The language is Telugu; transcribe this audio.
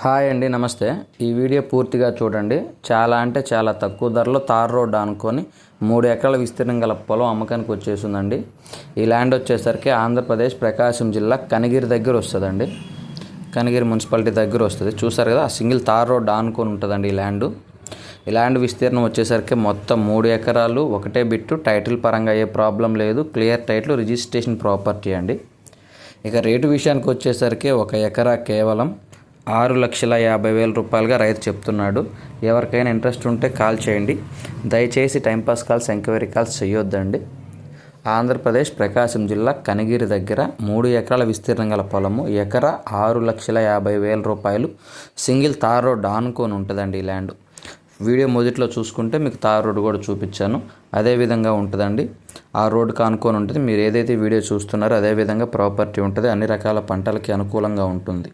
హాయ్ అండి, నమస్తే. ఈ వీడియో పూర్తిగా చూడండి. చాలా అంటే చాలా తక్కువ ధరలో తార్ రోడ్ అనుకొని 3 ఎకరాల విస్తీర్ణం గల పొలం అమ్మకానికి వచ్చేసిందండి. ఈ ల్యాండ్ వచ్చేసరికి ఆంధ్రప్రదేశ్ ప్రకాశం జిల్లా కనిగిరి దగ్గర వస్తుందండి. కనిగిరి మున్సిపాలిటీ దగ్గర వస్తుంది. చూసారు కదా, ఆ సింగిల్ తార్ రోడ్ ఆనుకొని ఉంటుందండి ఈ ల్యాండ్ విస్తీర్ణం వచ్చేసరికి మొత్తం 3 ఎకరాలు, ఒకటే బిట్టు. టైటిల్ పరంగా ఏ ప్రాబ్లం లేదు. క్లియర్ టైటిల్, రిజిస్ట్రేషన్ ప్రాపర్టీ అండి. ఇక రేటు విషయానికి వచ్చేసరికి 1 ఎకరా కేవలం 6,50,000 రూపాయలుగా రైతు చెప్తున్నాడు. ఎవరికైనా ఇంట్రెస్ట్ ఉంటే కాల్ చేయండి. దయచేసి టైంపాస్ కాల్స్, ఎంక్వైరీ కాల్స్ చేయొద్దండి. ఆంధ్రప్రదేశ్ ప్రకాశం జిల్లా కనిగిరి దగ్గర 3 ఎకరాల విస్తీర్ణం గల పొలము, ఎకరా 6,50,000 రూపాయలు. సింగిల్ తార్ రోడ్ ఆనుకొని ఉంటుందండి ఈ ల్యాండ్. వీడియో మొదట్లో చూసుకుంటే మీకు తార్ రోడ్ కూడా చూపించాను. అదే విధంగా ఉంటుందండి. ఆ రోడ్డుకి ఆనుకొని ఉంటుంది. మీరు ఏదైతే వీడియో చూస్తున్నారో అదే విధంగా ప్రాపర్టీ ఉంటుంది. అన్ని రకాల పంటలకి అనుకూలంగా ఉంటుంది.